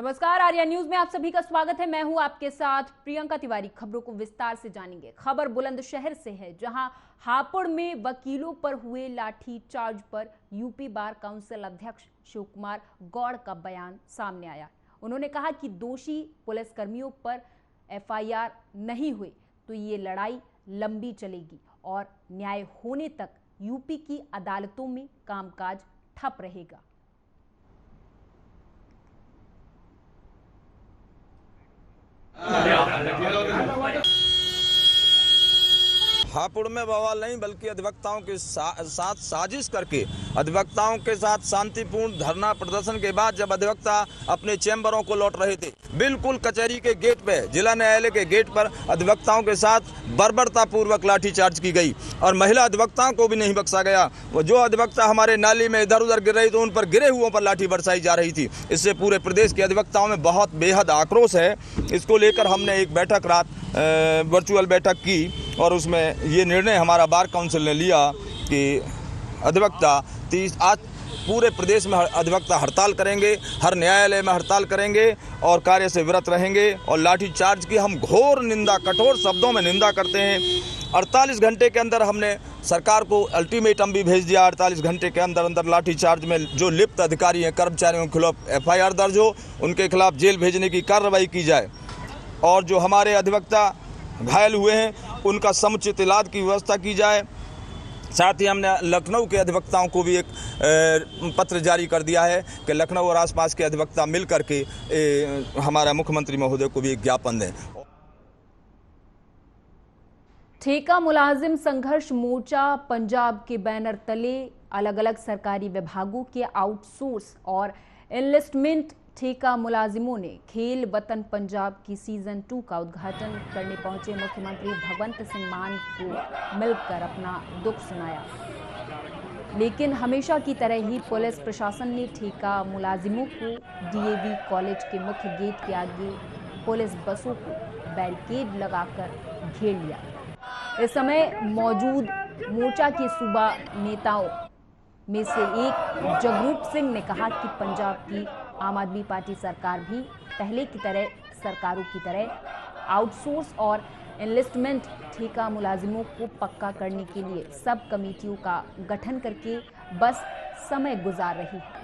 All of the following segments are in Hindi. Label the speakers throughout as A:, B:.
A: नमस्कार, आर्या न्यूज में आप सभी का स्वागत है। मैं हूं आपके साथ प्रियंका तिवारी। खबरों को विस्तार से जानेंगे। खबर बुलंदशहर से है, जहां हापुड़ में वकीलों पर हुए लाठी चार्ज पर यूपी बार काउंसिल अध्यक्ष शिव कुमार गौड़ का बयान सामने आया। उन्होंने कहा कि दोषी पुलिसकर्मियों पर एफआईआर नहीं हुई तो ये लड़ाई लंबी चलेगी और न्याय होने तक यूपी की अदालतों में कामकाज ठप रहेगा।
B: हापुड़ में बवाल नहीं बल्कि अधिवक्ताओं के साथ साजिश करके अधिवक्ताओं के साथ शांतिपूर्ण धरना प्रदर्शन के बाद जब अधिवक्ता अपने चैम्बरों को लौट रहे थे, बिल्कुल कचहरी के गेट पे, जिला न्यायालय के गेट पर अधिवक्ताओं के साथ बर्बरतापूर्वक लाठीचार्ज की गई और महिला अधिवक्ताओं को भी नहीं बख्शा गया। वो जो अधिवक्ता हमारे नाली में इधर उधर गिर रही तो उन पर गिरे हुओं पर लाठी बरसाई जा रही थी। इससे पूरे प्रदेश के अधिवक्ताओं में बहुत बेहद आक्रोश है। इसको लेकर हमने एक बैठक रात वर्चुअल बैठक की और उसमें ये निर्णय हमारा बार काउंसिल ने लिया कि अधिवक्ता आज पूरे प्रदेश में अधिवक्ता हड़ताल करेंगे, हर न्यायालय में हड़ताल करेंगे और कार्य से विरत रहेंगे। और लाठीचार्ज की हम घोर निंदा, कठोर शब्दों में निंदा करते हैं। 48 घंटे के अंदर हमने सरकार को अल्टीमेटम भी भेज दिया। 48 घंटे के अंदर अंदर लाठीचार्ज में जो लिप्त अधिकारी हैं, कर्मचारियों के खिलाफ एफआईआर दर्ज हो, उनके खिलाफ जेल भेजने की कार्रवाई की जाए और जो हमारे अधिवक्ता घायल हुए हैं उनका समुचित इलाज की व्यवस्था की जाए। साथ ही हमने लखनऊ के अधिवक्ताओं को भी एक पत्र जारी कर दिया है कि लखनऊ और आसपास के अधिवक्ता मिल करके हमारा मुख्यमंत्री महोदय को भी एक ज्ञापन दें।
A: ठेका मुलाजिम संघर्ष मोर्चा पंजाब के बैनर तले अलग अलग सरकारी विभागों के आउटसोर्स और एनलिस्टमेंट ठेका मुलाजिमों ने खेल वतन पंजाब की सीजन 2 का उद्घाटन करने पहुंचे मुख्यमंत्री भगवंत सिंह मान को मिलकर अपना दुख सुनाया। लेकिन हमेशा की तरह ही पुलिस प्रशासन ने ठेका मुलाजिमों को डीएवी कॉलेज के मुख्य गेट के आगे पुलिस बसों को बैरिकेड लगाकर घेर लिया। इस समय मौजूद मोर्चा के सूबा नेताओं में से एक जगरूप सिंह ने कहा कि पंजाब की आम आदमी पार्टी सरकार भी पहले की तरह सरकारों की तरह आउटसोर्स और एनलिस्टमेंट ठेका मुलाजिमों को पक्का करने के लिए सब कमेटियों का गठन करके बस समय गुजार रही है।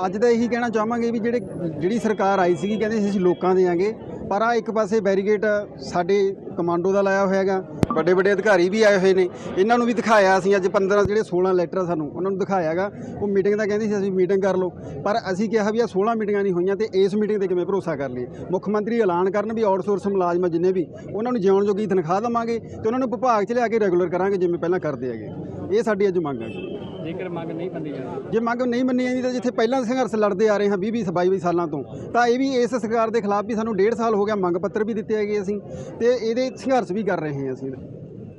C: ਅੱਜ ਤਾਂ ਇਹੀ ਕਹਿਣਾ ਚਾਹਾਂਗੇ ਵੀ ਜਿਹੜੀ ਸਰਕਾਰ ਆਈ ਸੀਗੀ ਕਹਿੰਦੇ ਸੀ ਅਸੀਂ ਲੋਕਾਂ ਦੇ ਆਂਗੇ, ਪਰ ਆ ਇੱਕ ਪਾਸੇ ਬੈਰੀਗੇਟ ਸਾਡੇ ਕਮਾਂਡੋ ਦਾ ਲਾਇਆ ਹੋਇਆ ਹੈਗਾ। ਵੱਡੇ ਵੱਡੇ ਅਧਿਕਾਰੀ ਵੀ ਆਏ ਹੋਏ ਨੇ, ਇਹਨਾਂ ਨੂੰ ਵੀ ਦਿਖਾਇਆ ਅਸੀਂ ਅੱਜ 15 ਜਿਹੜੇ 16 ਲੈਟਰ ਸਾਨੂੰ ਉਹਨਾਂ ਨੂੰ ਦਿਖਾਇਆ ਹੈਗਾ। ਉਹ ਮੀਟਿੰਗ ਦਾ ਕਹਿੰਦੇ ਸੀ ਅਸੀਂ ਮੀਟਿੰਗ ਕਰ ਲਓ, ਪਰ ਅਸੀਂ ਕਿਹਾ ਵੀ ਆ 16 ਮੀਟਿੰਗਾਂ ਨਹੀਂ ਹੋਈਆਂ ਤੇ ਇਸ ਮੀਟਿੰਗ ਤੇ ਕਿਵੇਂ ਭਰੋਸਾ ਕਰ ਲਈਏ। ਮੁੱਖ ਮੰਤਰੀ ਐਲਾਨ ਕਰਨ ਵੀ ਆਊਟਸੋਰਸ ਮੁਲਾਜ਼ਮ ਜਿੰਨੇ ਵੀ ਉਹਨਾਂ ਨੂੰ ਜਿਉਣ ਜੋਗੀ ਤਨਖਾਹ ਦੇਵਾਂਗੇ ਤੇ ਉਹਨਾਂ ਨੂੰ ਵਿਭਾਗ 'ਚ ਲਿਆ ਕੇ ਰੈਗੂਲਰ ਕਰਾਂਗੇ ਜਿਵੇਂ ਪਹਿਲਾਂ ਕਰਦੇ ਹੈਗੇ। ਇਹ ਸਾਡੀ ਅੱਜ ਮੰਗ ਹੈ।
D: ਜੇਕਰ ਮੰਗ ਨਹੀਂ ਮੰਨੀ ਜਾਂਦੀ,
C: ਜੇ ਮੰਗ ਨਹੀਂ ਮੰਨੀ ਜਾਂਦੀ ਤਾਂ ਜਿੱਥੇ ਪਹਿਲਾਂ ਸੰਘਰਸ਼ ਲੜਦੇ ਆ ਰਹੇ ਹਾਂ 20-22 ਸਾਲਾਂ ਤੋਂ, ਤਾਂ ਇਹ ਵੀ ਇਸ ਸਰਕਾਰ ਦੇ ਖਿਲਾਫ ਵੀ ਸਾਨੂੰ 1.5 ਸਾਲ ਹੋ ਗਿਆ ਮੰਗ ਪੱਤਰ ਵੀ ਦਿੱਤੇ ਹੈਗੇ ਅਸੀਂ ਤੇ ਇਹਦੇ ਸੰਘਰਸ਼ ਵੀ ਕਰ ਰਹੇ ਹਾਂ ਅਸੀਂ।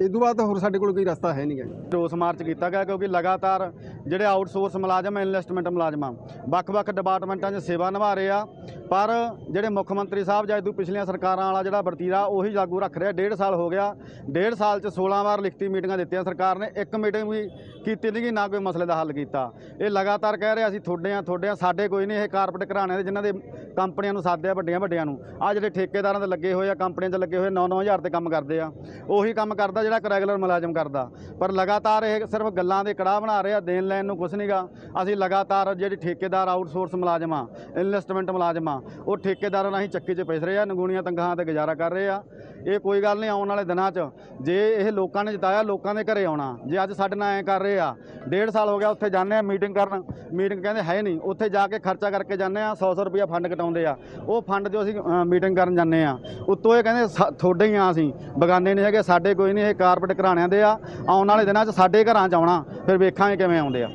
C: ਇਸ ਤੋਂ ਬਾਅਦ ਹੋਰ ਸਾਡੇ ਕੋਲ ਕੋਈ ਰਸਤਾ ਹੈ ਨਹੀਂ ਗਾ।
D: ਰੋਸ ਮਾਰਚ ਕੀਤਾ ਗਿਆ ਕਿਉਂਕਿ ਲਗਾਤਾਰ ਜਿਹੜੇ ਆਊਟਸੋਰਸ ਮੁਲਾਜ਼ਮ, ਇਨਵੈਸਟਮੈਂਟ ਮੁਲਾਜ਼ਮਾਂ ਵੱਖ-ਵੱਖ ਡਿਪਾਰਟਮੈਂਟਾਂ 'ਚ ਸੇਵਾ ਨਿਭਾ ਰਹੇ ਆ, ਪਰ ਜਿਹੜੇ ਮੁੱਖ ਮੰਤਰੀ ਸਾਹਿਬ ਜਾਂ ਇਦੋਂ ਪਿਛਲੀਆਂ ਸਰਕਾਰਾਂ ਵਾਲਾ ਜਿਹੜਾ ਵਰਤੀਰਾ ਉਹੀ ਲਾਗੂ ਰੱਖ ਰਿਹਾ। 1.5 ਸਾਲ ਹੋ ਗਿਆ, 1.5 ਸਾਲ 'ਚ 16 ਵਾਰ ਲਿਖਤੀ ਮੀਟਿੰਗਾਂ ਦਿੱਤੀਆਂ ਸਰਕਾਰ ਨੇ, ਇੱਕ ਮੀਟਿੰਗ ਵੀ ਕੀਤੀ ਨਹੀਂ, ਨਾ ਕੋਈ ਮਸਲੇ ਦਾ ਹੱਲ ਕੀਤਾ। ਇਹ ਲਗਾਤਾਰ ਕਹਿ ਰਿਹਾ ਅਸੀਂ ਤੁਹਾਡੇ ਆ, ਸਾਡੇ ਕੋਈ ਨਹੀਂ। ਇਹ ਕਾਰਪੋਰੇਟ ਘਰਾਣਿਆਂ ਦੇ ਜਿਨ੍ਹਾਂ ਦੇ ਕੰਪਨੀਆਂ ਨੂੰ ਸਾਧਿਆ ਵੱਡੀਆਂ ਨੂੰ, ਆ ਜਿਹੜੇ ਠੇਕੇਦਾਰਾਂ ਦੇ ਲੱਗੇ ਹੋਏ ਆ, ਕੰਪਨੀਆਂ 'ਚ ਲੱਗੇ ਹੋਏ 9-9 ਹਜ਼ਾਰ ਤੇ ਕੰਮ ਕਰਦੇ ਆ, ਉਹੀ ਕੰਮ ਕਰਦਾ ਜਿਹੜਾ ਰੈਗੂਲਰ ਮੁਲਾਜ਼ਮ ਕਰਦਾ। ਪਰ ਲਗਾਤਾਰ ਇਹ ਸਿਰਫ ਗੱਲਾਂ ਦੇ ਕੜਾਹ ਬਣਾ ਰਹੇ ਆ, ਦੇਣ ਲੈਣ ਨੂੰ ਕੁਛ ਨਹੀਂਗਾ। ਅਸੀਂ ਲਗਾਤਾਰ ਜਿਹੜੀ ਠੇਕੇਦਾਰ ਆਊਟਸੋਰਸ ਮੁਲਾਜ਼ਮ ਆ, ਇਨਵੈਸਟਮੈਂਟ ਮੁਲਾਜ਼ਮ ਆ, ਉਹ ਠੇਕੇਦਾਰਾਂ ਨਾਲ ਹੀ ਚੱਕੀ 'ਚ ਪਿਸ ਰਹੇ ਆ, ਨਗੂਣੀਆਂ ਤਨਖਾਹਾਂ ਤੇ ਗੁਜ਼ਾਰਾ ਕਰ ਰਹੇ ਆ। ਇਹ ਕੋਈ ਗੱਲ ਨਹੀਂ, ਆਉਣ ਵਾਲੇ ਦਿਨਾਂ 'ਚ ਜੇ ਇਹ ਲੋਕਾਂ ਨੇ ਜਿਤਾਇਆ, ਲੋਕਾਂ ਦੇ ਘਰੇ ਆਉਣਾ। ਜੇ ਅੱਜ ਸਾਡੇ ਨਾਲ ਐਂ ਕਰ ਰਹੇ ਆ, 1.5 ਸਾਲ ਹੋ ਗਿਆ ਉੱਥੇ ਜਾਂਦੇ ਆ ਮੀਟਿੰਗ ਕਰਨ, ਮੀਟਿੰਗ ਕਹਿੰਦੇ ਹੈ ਨਹੀਂ, ਉੱਥੇ ਜਾ ਕੇ ਖਰਚਾ ਕਰਕੇ ਜਾਂਦੇ ਆ, 100 ਰੁਪਇਆ ਫੰਡ ਕਟਾਉਂਦੇ ਆ, ਉਹ ਫੰਡ 'ਚੋਂ ਅਸੀਂ ਮੀਟਿੰਗ ਕਰਨ ਜਾਂਦੇ ਆ। ਉੱਤੋਂ ਇਹ ਕਹਿੰਦੇ ਤੁਹਾਡੇ ਹੀ ਆ, ਅਸੀਂ ਬਗਾਨੇ ਨਹੀਂ ਹੈਗੇ, ਸਾਡੇ ਕੋਈ ਨਹੀਂ, ਇਹ ਕਾਰਪੋਰੇਟ ਘਰਾਣਿਆਂ ਦੇ ਆ। ਆਉਣ वाले दिनों साडे घरां च आउणा, फिर वेखांगे किवें आउंदे आ।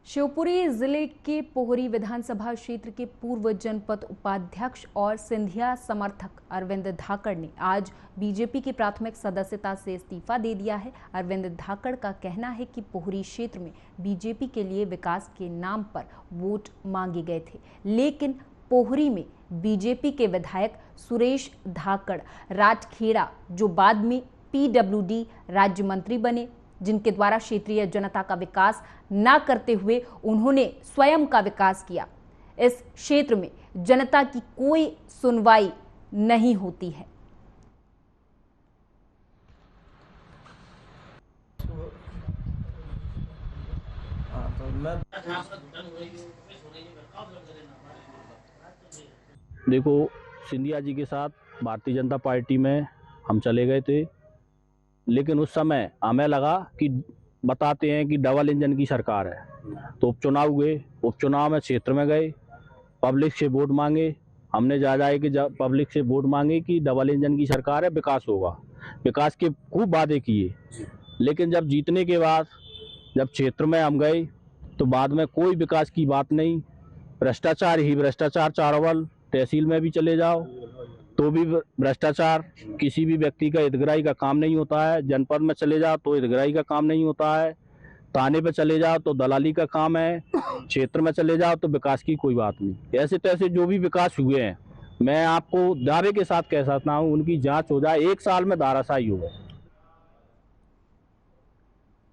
A: शिवपुरी जिले के पोहरी विधानसभा क्षेत्र के पूर्व जनपद उपाध्यक्ष और सिंधिया समर्थक अरविंद धाकड़ ने आज बीजेपी की प्राथमिक सदस्यता से इस्तीफा दे दिया है। अरविंद धाकड़ का कहना है कि पोहरी क्षेत्र में बीजेपी के लिए विकास के नाम पर वोट मांगे गए थे, लेकिन पोहरी में बीजेपी के विधायक सुरेश धाकड़ राजखेड़ा, जो बाद में PWD राज्य मंत्री बने, जिनके द्वारा क्षेत्रीय जनता का विकास न करते हुए उन्होंने स्वयं का विकास किया। इस क्षेत्र में जनता की कोई सुनवाई नहीं होती है।
E: देखो, सिंधिया जी के साथ भारतीय जनता पार्टी में हम चले गए थे, लेकिन उस समय हमें लगा कि बताते हैं कि डबल इंजन की सरकार है। तो उपचुनाव हुए, उपचुनाव में क्षेत्र में गए, पब्लिक से वोट मांगे। हमने जाए कि पब्लिक से वोट मांगे कि डबल इंजन की सरकार है, विकास होगा। विकास के खूब वादे किए, लेकिन जब जीतने के बाद जब क्षेत्र में हम गए तो बाद में कोई विकास की बात नहीं, भ्रष्टाचार ही भ्रष्टाचार चारों बल। तहसील में भी चले जाओ तो भी भ्रष्टाचार, किसी भी व्यक्ति का हितग्राही का काम नहीं होता है। जनपद में चले जाओ तो हितग्राही का काम नहीं होता है, थाने पे चले जाओ तो दलाली का काम है, क्षेत्र में चले जाओ तो विकास की कोई बात नहीं। ऐसे तैसे जो भी विकास हुए हैं, मैं आपको दावे के साथ कह सकता हूँ उनकी जांच हो जाए, 1 साल में धाराशाही होगा।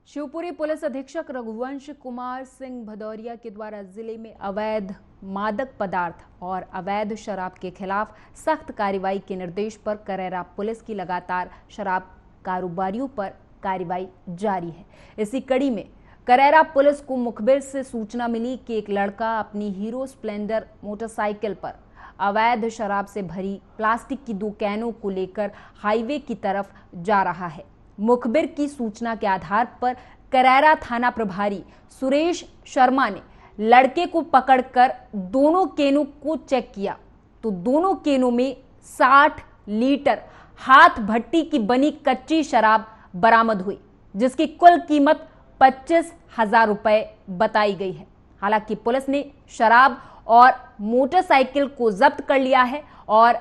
A: शिवपुरी पुलिस अधीक्षक रघुवंश कुमार सिंह भदौरिया के द्वारा जिले में अवैध मादक पदार्थ और अवैध शराब के खिलाफ सख्त कार्रवाई के निर्देश पर करेरा पुलिस की लगातार शराब कारोबारियों पर कार्रवाई जारी है। इसी कड़ी में करेरा पुलिस को मुखबिर से सूचना मिली कि एक लड़का अपनी हीरो स्प्लेंडर मोटरसाइकिल पर अवैध शराब से भरी प्लास्टिक की 2 कैनों को लेकर हाईवे की तरफ जा रहा है। मुखबिर की सूचना के आधार पर करेरा थाना प्रभारी सुरेश शर्मा ने लड़के को पकड़कर दोनों कैनों को चेक किया तो दोनों कैनों में 60 लीटर हाथ भट्टी की बनी कच्ची शराब बरामद हुई, जिसकी कुल कीमत 25,000 रुपए बताई गई है। हालांकि पुलिस ने शराब और मोटरसाइकिल को जब्त कर लिया है और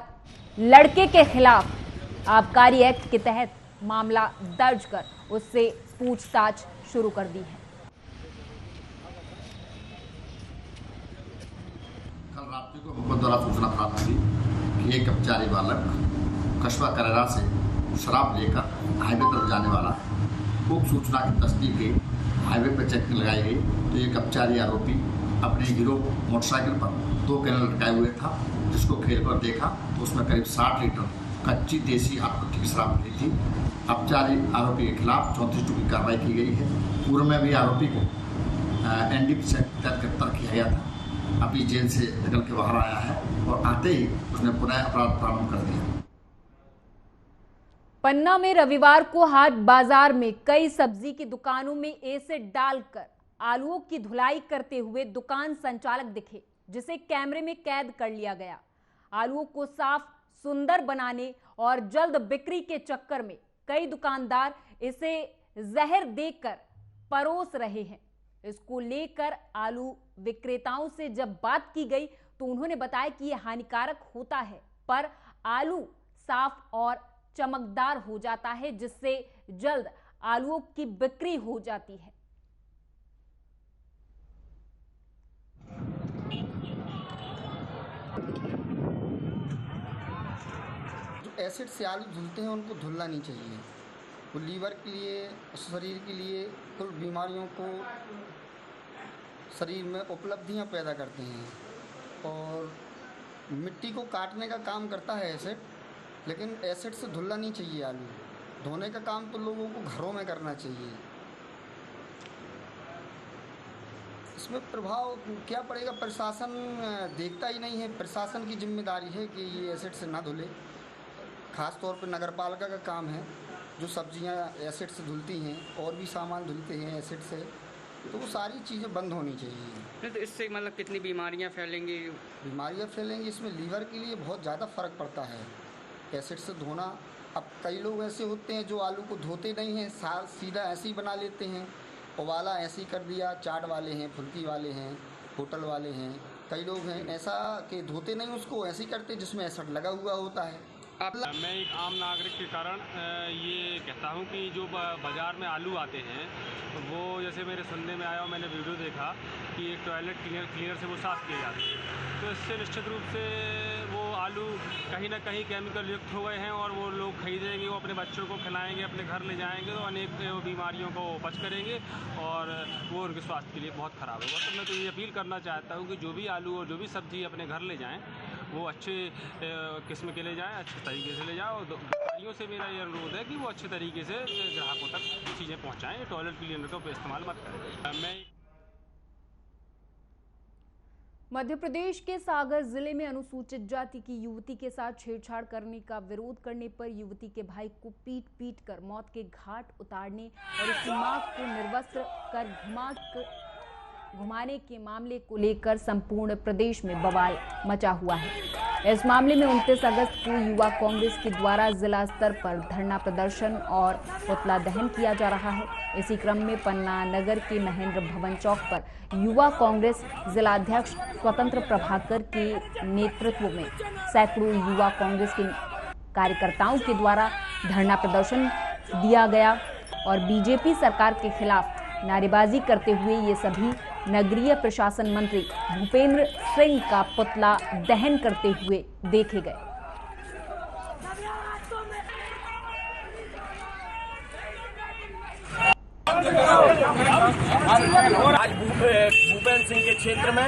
A: लड़के के खिलाफ आबकारी एक्ट के तहत मामला दर्ज कर उससे पूछताछ शुरू कर दी है।
F: कल रात्रि को मुखबिर द्वारा सूचना प्राप्त हुई कि एक अपचारी बालक कस्बा करेरा से शराब लेकर हाईवे तरफ जाने वाला है। उक्त सूचना की तस्दीक के हाईवे पर चेकिंग लगाई गई तो एक अपचारी आरोपी अपने हीरो मोटरसाइकिल पर 2 कैन लटकाए हुए था, जिसको खेल कर देखा तो उसमें करीब 60 लीटर कच्ची देसी हाथ भट्टी की शराब मिली थी। अपचारी आरोपी के खिलाफ 34 की कार्रवाई की गई है। पूर्व में भी आरोपी को NDPC के तहत गिरफ्तार किया गया था। अभी जेल से निकल के बाहर आया है और आते ही उसने पुनः अपराध प्रारंभ कर दिया।
A: पन्ना में रविवार को हाट बाजार में कई सब्जी की दुकानों में एसिड डालकर आलूओं की धुलाई करते हुए दुकान संचालक दिखे, जिसे कैमरे में कैद कर लिया गया। आलूओं को साफ सुंदर बनाने और जल्द बिक्री के चक्कर में कई दुकानदार इसे जहर देकर परोस रहे हैं। इसको लेकर आलू विक्रेताओं से जब बात की गई तो उन्होंने बताया कि यह हानिकारक होता है, पर आलू साफ और चमकदार हो जाता है, जिससे जल्द आलूओं की बिक्री हो जाती है।
G: एसिड से आलू धुलते हैं उनको धुलना नहीं चाहिए। वो लीवर के लिए, शरीर के लिए कुल बीमारियों को शरीर में उपलब्धियां पैदा करते हैं और मिट्टी को काटने का काम करता है एसिड, लेकिन एसिड से धुलना नहीं चाहिए। आलू धोने का काम तो लोगों को घरों में करना चाहिए। इसमें प्रभाव क्या पड़ेगा, प्रशासन देखता ही नहीं है। प्रशासन की जिम्मेदारी है कि ये एसिड से ना धुले। ख़ास तौर पर नगरपालिका का काम है, जो सब्जियां एसिड से धुलती हैं और भी सामान धुलते हैं एसिड से, तो वो सारी चीज़ें बंद होनी चाहिए।
H: तो इससे मतलब कितनी बीमारियां फैलेंगी?
G: बीमारियां फैलेंगी, इसमें लीवर के लिए बहुत ज़्यादा फ़र्क पड़ता है एसिड से धोना। अब कई लोग ऐसे होते हैं जो आलू को धोते नहीं हैं, सीधा ऐसे ही बना लेते हैं। उबाला ऐसे ही कर दिया। चाट वाले हैं, फुल्की वाले हैं, होटल वाले हैं, कई लोग हैं ऐसा कि धोते नहीं उसको, ऐसे ही करते जिसमें एसिड लगा हुआ होता है।
I: मैं एक आम नागरिक के कारण ये कहता हूँ कि जो बाज़ार में आलू आते हैं वो जैसे मेरे सुनने में आया और मैंने वीडियो देखा कि एक टॉयलेट क्लीनर से वो साफ़ किए जाते हैं, तो इससे निश्चित रूप से वो आलू कहीं ना कहीं केमिकल युक्त हो गए हैं और वो लोग खरीदेंगे, वो अपने बच्चों को खिलाएंगे, अपने घर ले जाएंगे तो अनेक बीमारियों को बच करेंगे और वो उनके स्वास्थ्य के लिए बहुत ख़राब होगा। तो मैं तो ये अपील करना चाहता हूँ कि जो भी आलू और जो भी सब्ज़ी अपने घर ले जाएँ वो अच्छे किस्म के ले जाएँ, अच्छे तरीके से ले जाएँ और व्यापारियों से मेरा ये अनुरोध है कि वो अच्छे तरीके से ग्राहकों तक चीज़ें पहुँचाएँ, टॉयलेट क्लीनर का इस्तेमाल मत करें। मैं
A: मध्य प्रदेश के सागर जिले में अनुसूचित जाति की युवती के साथ छेड़छाड़ करने का विरोध करने पर युवती के भाई को पीट कर मौत के घाट उतारने और उसकी मां को निर्वस्त्र कर घुमाने के मामले को लेकर संपूर्ण प्रदेश में बवाल मचा हुआ है। इस मामले में 29 अगस्त को युवा कांग्रेस के द्वारा जिला स्तर पर धरना प्रदर्शन और पुतला दहन किया जा रहा है। इसी क्रम में पन्ना नगर के महेंद्र भवन चौक पर युवा कांग्रेस जिलाध्यक्ष स्वतंत्र प्रभाकर के नेतृत्व में सैकड़ों युवा कांग्रेस के कार्यकर्ताओं के द्वारा धरना प्रदर्शन दिया गया और बीजेपी सरकार के खिलाफ नारेबाजी करते हुए ये सभी नगरीय प्रशासन मंत्री भूपेंद्र सिंह का पुतला दहन करते हुए देखे गए।
J: आज भूपेंद्र सिंह के क्षेत्र में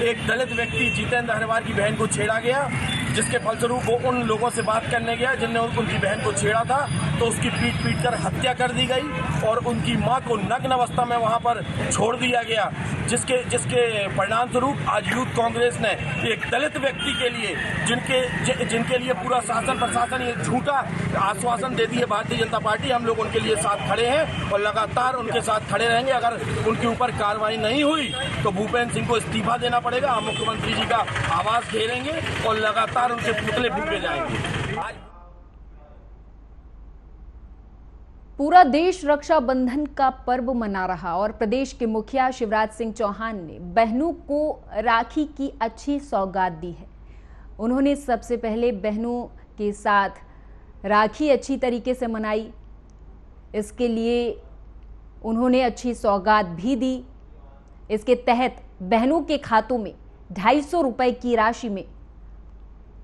J: एक दलित व्यक्ति जितेंद्र हरिवार की बहन को छेड़ा गया, जिसके फलस्वरूप वो उन लोगों से बात करने गया जिनने उनकी बहन को छेड़ा था, तो उसकी पीट कर हत्या कर दी गई और उनकी मां को नग्न अवस्था में वहां पर छोड़ दिया गया, जिसके परिणाम स्वरूप आज यूथ कांग्रेस ने एक दलित व्यक्ति के लिए जिनके लिए पूरा शासन प्रशासन ये झूठा आश्वासन देती है भारतीय जनता पार्टी, हम लोग उनके लिए साथ खड़े हैं और लगातार उनके साथ खड़े रहेंगे। अगर उनके ऊपर कार्रवाई नहीं हुई तो भूपेंद्र सिंह को इस्तीफा देना पड़ेगा, हम मुख्यमंत्री जी का आवास घेरेंगे और लगातार उनके पुतले फूके जाएंगे।
A: पूरा देश रक्षाबंधन का पर्व मना रहा और प्रदेश के मुखिया शिवराज सिंह चौहान ने बहनों को राखी की अच्छी सौगात दी है। उन्होंने सबसे पहले बहनों के साथ राखी अच्छी तरीके से मनाई, इसके लिए उन्होंने अच्छी सौगात भी दी। इसके तहत बहनों के खातों में 250 रुपए की राशि में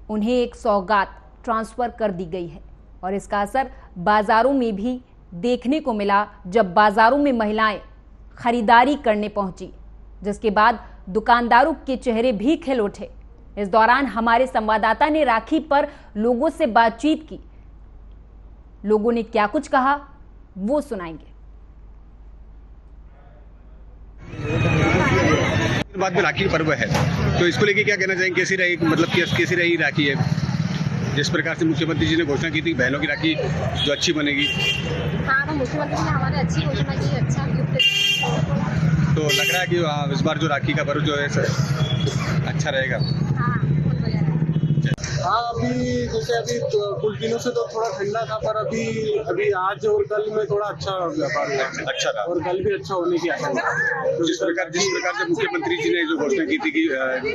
A: उन्हें एक सौगात ट्रांसफर कर दी गई है और इसका असर बाजारों में भी देखने को मिला, जब बाजारों में महिलाएं खरीदारी करने पहुंची, जिसके बाद दुकानदारों के चेहरे भी खिल उठे। इस दौरान हमारे संवाददाता ने राखी पर लोगों से बातचीत की। लोगों ने क्या कुछ कहा वो सुनाएंगे।
K: बाद में राखी पर्व है तो इसको लेके क्या कहना चाहेंगे, कैसी रही, मतलब कैसी रही राखी है? जिस प्रकार से मुख्यमंत्री जी ने घोषणा की थी बहनों की राखी जो अच्छी बनेगी।
L: हाँ, तो मुख्यमंत्री जी ने हमारे अच्छी घोषणा की, अच्छा गिफ्ट।
K: तो लग रहा है कि इस बार जो राखी का पर्व जो है अच्छा रहेगा।
M: हाँ, अभी जैसे अभी कुछ दिनों से तो थोड़ा ठंडा था, पर अभी आज और कल में थोड़ा अच्छा व्यापार हुआ, अच्छा था और कल भी अच्छा होने की आशा है।
K: तो जिस प्रकार से मुख्यमंत्री जी ने जो घोषणा की थी कि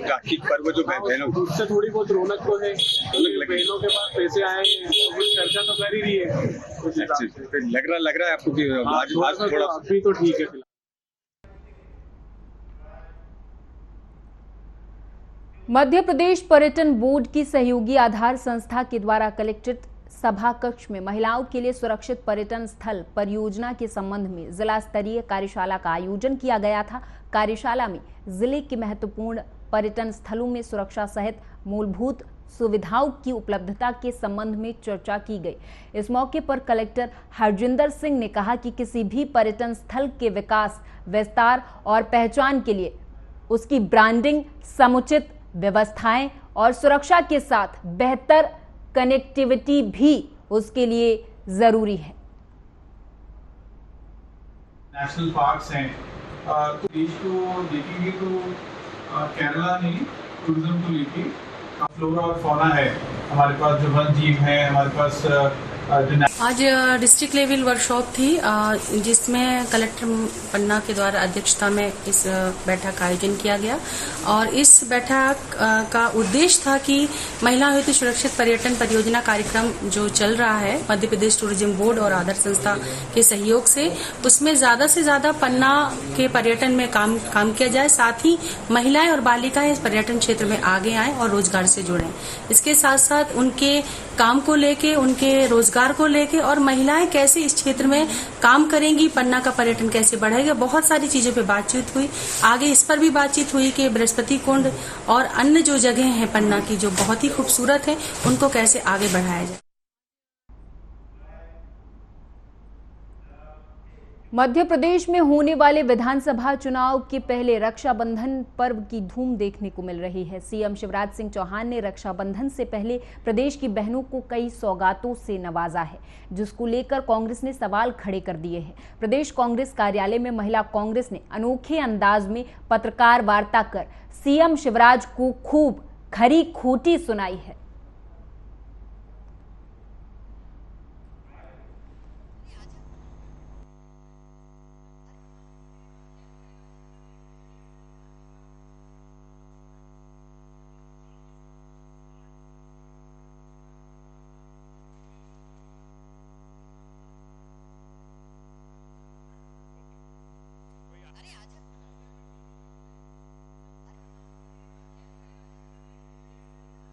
K: राखी पर्व जो बहनों,
M: उससे थोड़ी बहुत रौनक तो है, बहनों के पास पैसे आए, कुछ चर्चा तो कर ही रही है।
K: लग रहा है आपको कि आज थोड़ा
M: अभी तो ठीक है।
A: मध्य प्रदेश पर्यटन बोर्ड की सहयोगी आधार संस्था के द्वारा कलेक्ट्रेट सभा कक्ष में महिलाओं के लिए सुरक्षित पर्यटन स्थल परियोजना के संबंध में जिला स्तरीय कार्यशाला का आयोजन किया गया था। कार्यशाला में जिले के महत्वपूर्ण पर्यटन स्थलों में सुरक्षा सहित मूलभूत सुविधाओं की उपलब्धता के संबंध में चर्चा की गई। इस मौके पर कलेक्टर हरजिंदर सिंह ने कहा कि किसी भी पर्यटन स्थल के विकास, विस्तार और पहचान के लिए उसकी ब्रांडिंग, समुचित व्यवस्थाएं और सुरक्षा के साथ बेहतर कनेक्टिविटी भी उसके लिए जरूरी है।
N: नेशनल पार्क्स हैं तो देश को देखेंगे तो केरला ने टूरिज्म को लेके फ्लोरा और फौना है, हमारे पास जो वन जीव है, हमारे पास
O: आज डिस्ट्रिक्ट लेवल वर्कशॉप थी जिसमें कलेक्टर पन्ना के द्वारा अध्यक्षता में इस बैठक का आयोजन किया गया और इस बैठक का उद्देश्य था कि महिला हेतु सुरक्षित पर्यटन परियोजना कार्यक्रम जो चल रहा है मध्य प्रदेश टूरिज्म बोर्ड और आधार संस्था के सहयोग से उसमें ज्यादा से ज्यादा पन्ना के पर्यटन में काम किया जाए, साथ ही महिलाएं और बालिकाएं इस पर्यटन क्षेत्र में आगे आएं और रोजगार से जुड़ें। इसके साथ साथ उनके काम को लेके, उनके रोजगार को लेके और महिलाएं कैसे इस क्षेत्र में काम करेंगी, पन्ना का पर्यटन कैसे बढ़ेगा, बहुत सारी चीजों पे बातचीत हुई। आगे इस पर भी बातचीत हुई कि बृहस्पति कुंड और अन्य जो जगह हैं पन्ना की जो बहुत ही खूबसूरत है उनको कैसे आगे बढ़ाया जाए।
A: मध्य प्रदेश में होने वाले विधानसभा चुनाव के पहले रक्षाबंधन पर्व की धूम देखने को मिल रही है। सीएम शिवराज सिंह चौहान ने रक्षाबंधन से पहले प्रदेश की बहनों को कई सौगातों से नवाजा है, जिसको लेकर कांग्रेस ने सवाल खड़े कर दिए हैं। प्रदेश कांग्रेस कार्यालय में महिला कांग्रेस ने अनोखे अंदाज में पत्रकार वार्ता कर सीएम शिवराज को खूब खरी खोटी सुनाई है।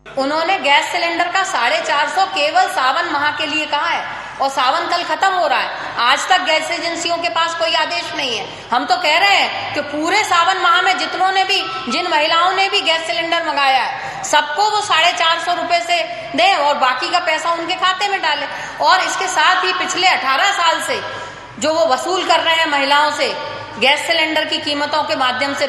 P: उन्होंने गैस सिलेंडर का 450 केवल सावन माह के लिए कहा है और सावन कल खत्म हो रहा है। आज तक गैस एजेंसियों के पास कोई आदेश नहीं है। हम तो कह रहे हैं कि पूरे सावन माह में जिन महिलाओं ने भी गैस सिलेंडर मंगाया है सबको वो 450 रुपए से दें और बाकी का पैसा उनके खाते में डालें। और इसके साथ ही पिछले 18 साल से जो वो वसूल कर रहे हैं महिलाओं से गैस सिलेंडर की कीमतों के माध्यम से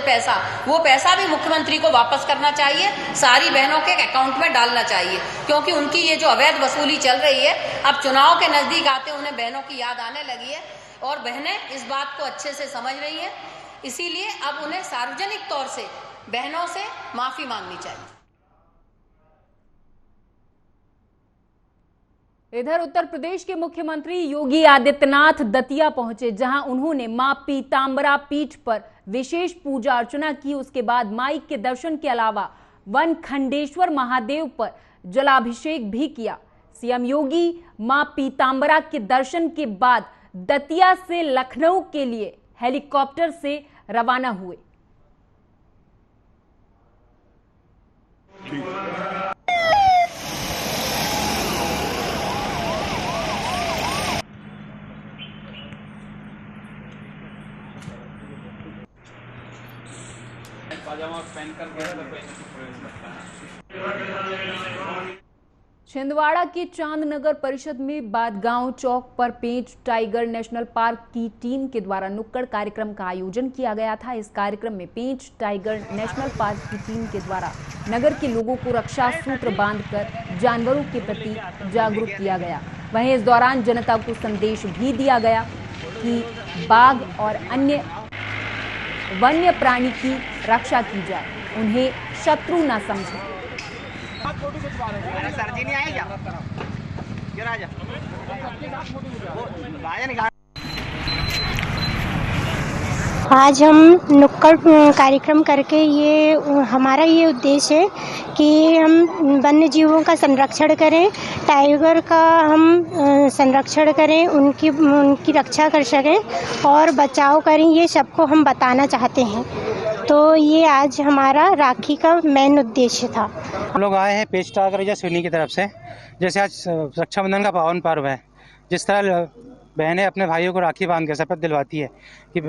P: वो पैसा भी मुख्यमंत्री को वापस करना चाहिए, सारी बहनों के अकाउंट में डालना चाहिए, क्योंकि उनकी ये जो अवैध वसूली चल रही है अब चुनाव के नजदीक आते उन्हें बहनों की याद आने लगी है और बहनें इस बात को अच्छे से समझ रही हैं। इसीलिए अब उन्हें सार्वजनिक तौर से बहनों से माफी मांगनी चाहिए।
A: इधर उत्तर प्रदेश के मुख्यमंत्री योगी आदित्यनाथ दतिया पहुंचे, जहां उन्होंने मां पीतांबरा पीठ पर विशेष पूजा अर्चना की। उसके बाद माई के दर्शन के अलावा वनखंडेश्वर महादेव पर जलाभिषेक भी किया। सीएम योगी मां पीतांबरा के दर्शन के बाद दतिया से लखनऊ के लिए हेलीकॉप्टर से रवाना हुए। छिंदवाड़ा के चांदनगर परिषद में बादगांव चौक पर पेंच टाइगर नेशनल पार्क की टीम के द्वारा नुक्कड़ कार्यक्रम का आयोजन किया गया था। इस कार्यक्रम में पेंच टाइगर नेशनल पार्क की टीम के द्वारा नगर के लोगों को रक्षा सूत्र बांधकर जानवरों के प्रति जागरूक किया गया। वहीं इस दौरान जनता को संदेश भी दिया गया कि बाघ और अन्य वन्य प्राणी की रक्षा की जाए, उन्हें शत्रु न समझें।
Q: आज हम नुक्कड़ कार्यक्रम करके हमारा ये उद्देश्य है कि हम वन्य जीवों का संरक्षण करें, टाइगर का हम संरक्षण करें, उनकी रक्षा कर सकें और बचाव करें, ये सबको हम बताना चाहते हैं। तो ये आज हमारा राखी का मेन उद्देश्य था।
R: हम लोग आए हैं पेंच टाइगर सिवनी की तरफ से। जैसे आज रक्षाबंधन का पावन पर्व है, जिस तरह बहनें अपने भाइयों को राखी बांध कर शपथ दिलवाती है कि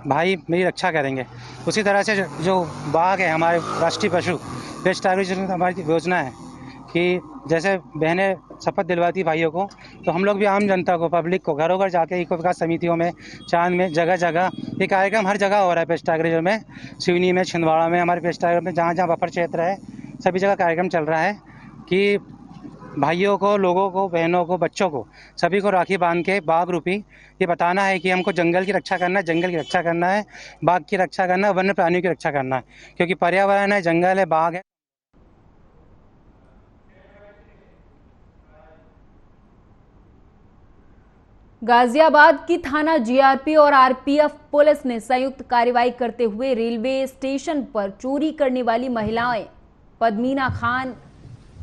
R: भाई मेरी रक्षा करेंगे, उसी तरह से जो बाघ है हमारे राष्ट्रीय पशु, पेंच टाइगर हमारी योजना है कि जैसे बहनें शपथ दिलवाती भाइयों को, तो हम लोग भी आम जनता को, पब्लिक को घरों घर जाके इको विकास समितियों में, चांद में, जगह जगह ये कार्यक्रम हर जगह हो रहा है। पेंच टाइगर में सिवनी में, छिंदवाड़ा में, हमारे पेंच टाइगर में जहाँ जहाँ बफर क्षेत्र है सभी जगह कार्यक्रम चल रहा है कि भाइयों को, लोगों को, बहनों को, बच्चों को, सभी को राखी बांध के बाघ रूपी ये बताना है कि हमको जंगल की रक्षा करना है, जंगल की रक्षा करना है, बाघ की रक्षा करना है, वन्य प्राणियों की रक्षा करना है, क्योंकि पर्यावरण है, जंगल है, बाघ है।
A: गाजियाबाद की थाना जीआरपी और आरपीएफ पुलिस ने संयुक्त कार्रवाई करते हुए रेलवे स्टेशन पर चोरी करने वाली महिलाएं पद्मीना खान,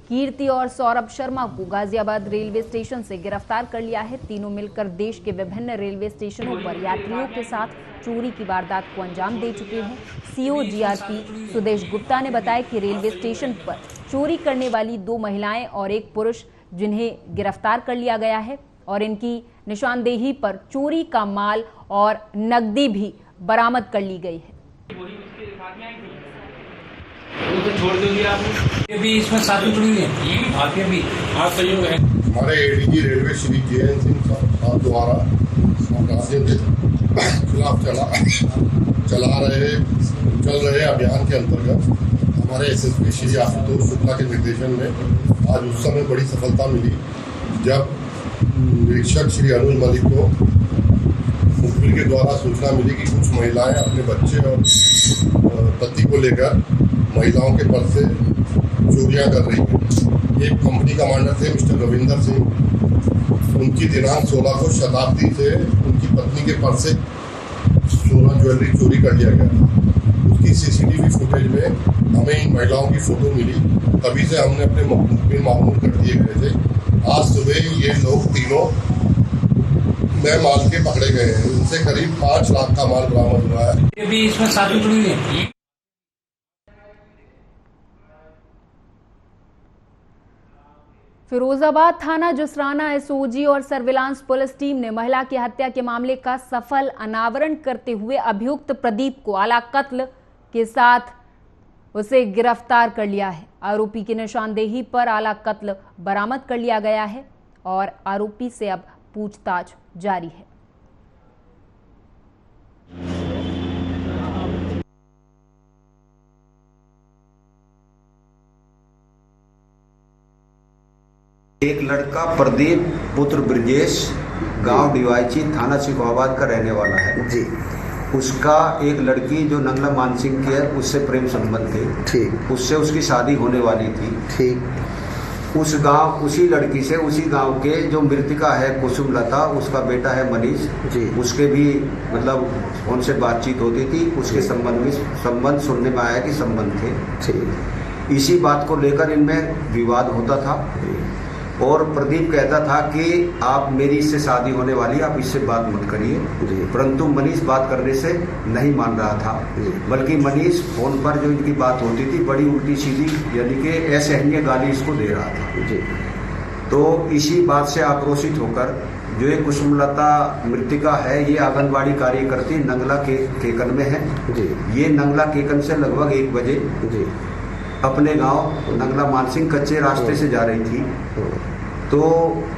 A: कीर्ति और सौरभ शर्मा को गाजियाबाद रेलवे स्टेशन से गिरफ्तार कर लिया है। तीनों मिलकर देश के विभिन्न रेलवे स्टेशनों पर यात्रियों के साथ चोरी की वारदात को अंजाम दे चुके हैं। सीओ जीआरपी सुदेश गुप्ता ने बताया कि रेलवे स्टेशन पर चोरी करने वाली 2 महिलाएं और 1 पुरुष जिन्हें गिरफ्तार कर लिया गया है और इनकी निशानदेही पर चोरी का माल और नकदी भी बरामद कर ली गई है।
S: छोड़ दोगे आप? ये भी इसमें साथ में जुड़ी है, आपके भी आप सहयोग है।
F: हमारे ADG railway Shri JN Singh साहब द्वारा अपराधियों के खिलाफ चल रहे अभियान के अंतर्गत हमारे SSP श्री आशुतोष शुक्ला के निर्देशन में आज उस समय बड़ी सफलता मिली जब निरीक्षक श्री अनुज मलिक को मुखबिर के द्वारा सूचना मिली कि कुछ महिलाएं अपने बच्चे और पति को लेकर महिलाओं के पर्स से चोरियां कर रही हैं। एक कंपनी कमांडर थे मिस्टर रविंदर सिंह, उनकी दिनांक 16 को शताब्दी से उनकी पत्नी के पर्स से सोना ज्वेलरी चोरी कर लिया गया था। उसकी CCTV फुटेज में हमें इन महिलाओं की फोटो मिली, तभी से हमने अपने मुखबिर मामूल कर दिए गए थे। आज सुबह ये लोग तीनों नए माल के पकड़े गए हैं। इनसे करीब 5 लाख का माल बरामद हुआ है।
S: ये भी इसमें साथ में जुड़ी है।
A: फिरोजाबाद थाना जुसराना SOG और सर्विलांस पुलिस टीम ने महिला की हत्या के मामले का सफल अनावरण करते हुए अभियुक्त प्रदीप को आला कत्ल के साथ उसे गिरफ्तार कर लिया है। आरोपी की निशानदेही पर आला कत्ल बरामद कर लिया गया है और आरोपी से अब पूछताछ जारी है।
T: एक लड़का प्रदीप पुत्र ब्रजेश गांव डिवाइची थाना सिकोहाबाद का रहने वाला है जी। उसका एक लड़की जो नंगला मानसिंह की है उससे प्रेम संबंध थे। ठीक। उससे उसकी शादी होने वाली थी। ठीक। उसी लड़की से उसी गांव के जो मृतिका है कुसुमलता, उसका बेटा है मनीष जी, उसके भी मतलब उनसे बातचीत होती थी। उसके संबंध सुनने में आया कि संबंध थे। ठीक। इसी बात को लेकर इनमें विवाद होता था और प्रदीप कहता था कि आप मेरी इससे शादी होने वाली, आप इससे बात मत करिए। परंतु मनीष बात करने से नहीं मान रहा था, बल्कि मनीष फोन पर जो इनकी बात होती थी बड़ी उल्टी सीधी यानी कि असहनीय गाली इसको दे रहा था। तो इसी बात से आक्रोशित होकर जो ये कुसुमलता मृतिका है ये आंगनबाड़ी कार्यकर्ती नंगला केकन में है। ये नंगला केकन से लगभग 1 बजे अपने गांव नंगला मानसिंह कच्चे रास्ते से जा रही थी। तो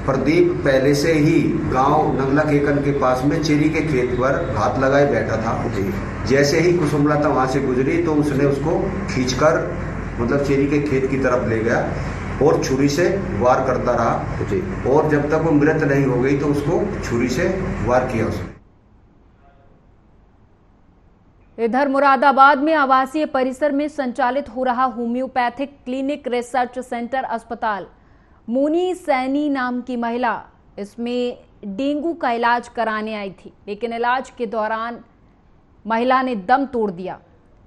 T: प्रदीप पहले से ही गांव नंगला केकन के पास में चेरी के खेत पर हाथ लगाए बैठा था। जैसे ही कुसुमलता वहां से गुजरी तो उसने उसको खींचकर मतलब चेरी के खेत की तरफ ले गया और छुरी से वार करता रहा और जब तक वो मृत नहीं हो गई तो उसको छुरी से वार किया उसने।
A: इधर मुरादाबाद में आवासीय परिसर में संचालित हो रहा होम्योपैथिक क्लिनिक रिसर्च सेंटर अस्पताल मोनी सैनी नाम की महिला इसमें डेंगू का इलाज कराने आई थी, लेकिन इलाज के दौरान महिला ने दम तोड़ दिया।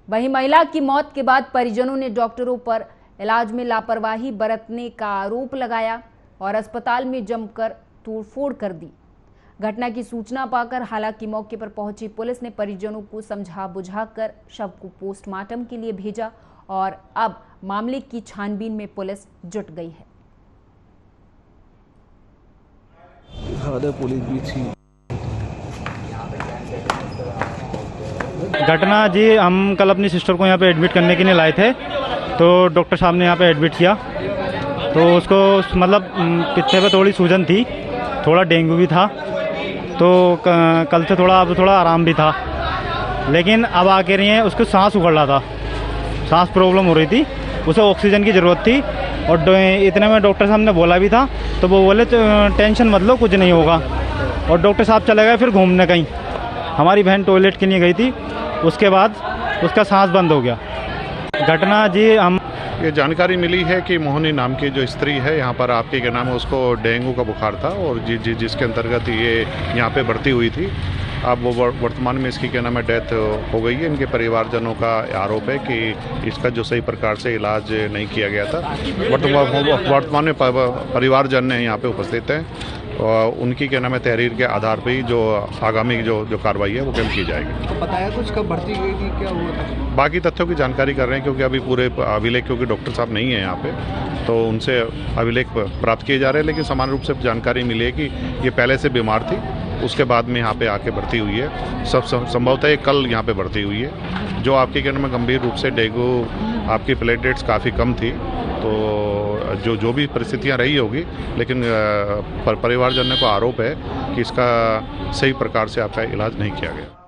A: वहीं महिला की मौत के बाद परिजनों ने डॉक्टरों पर इलाज में लापरवाही बरतने का आरोप लगाया और अस्पताल में जमकर तोड़फोड़ कर दी। घटना की सूचना पाकर हालांकि मौके पर पहुंची पुलिस ने परिजनों को समझा बुझाकर शव को पोस्टमार्टम के लिए भेजा और अब मामले की छानबीन में पुलिस जुट गई है।
U: पुलिस भी थी।
R: घटना जी, हम कल अपनी सिस्टर को यहाँ पे एडमिट करने के लिए लाए थे, तो डॉक्टर साहब ने यहाँ पे एडमिट किया तो उसको मतलब पित्ते पे थोड़ी सूजन थी, थोड़ा डेंगू भी था, तो कल से अब थोड़ा आराम भी था, लेकिन अब आके रही है उसको सांस उखड़ रहा था, सांस प्रॉब्लम हो रही थी, उसे ऑक्सीजन की ज़रूरत थी और इतने में डॉक्टर साहब ने बोला भी था तो वो बोले टेंशन मत लो कुछ नहीं होगा और डॉक्टर साहब चले गए फिर घूमने कहीं। हमारी बहन टॉयलेट के लिए गई थी, उसके बाद उसका सांस बंद हो गया। घटना जी, हम
U: ये जानकारी मिली है कि मोहनी नाम की जो स्त्री है यहाँ पर आपके क्या नाम है उसको डेंगू का बुखार था और जिसके अंतर्गत ये यहाँ पे भर्ती हुई थी। अब वो वर्तमान में इसकी क्या नाम है डेथ हो गई है। इनके परिवारजनों का आरोप है कि इसका जो सही प्रकार से इलाज नहीं किया गया था। वर्तमान में परिवारजन यहाँ पे उपस्थित हैं और उनकी क्या नाम है तहरीर के आधार पर ही जो आगामी जो कार्रवाई है वो कल की जाएगी।
V: तो बताया कुछ कब भर्ती हुई थी, क्या हुआ था?
U: बाकी तथ्यों की जानकारी कर रहे हैं क्योंकि अभी पूरे अभिलेख, क्योंकि डॉक्टर साहब नहीं है यहाँ पे, तो उनसे अभिलेख प्राप्त किए जा रहे हैं। लेकिन समान रूप से जानकारी मिली है कि ये पहले से बीमार थी, उसके बाद में यहाँ पे आके भर्ती हुई है। सब संभवतः कल यहाँ पे भर्ती हुई है। जो आपके कहने में गंभीर रूप से डेंगू, आपकी प्लेटलेट्स काफ़ी कम थी, तो जो भी परिस्थितियाँ रही होगी, लेकिन परिवारजनों को आरोप है कि इसका सही प्रकार से आपका इलाज नहीं किया गया।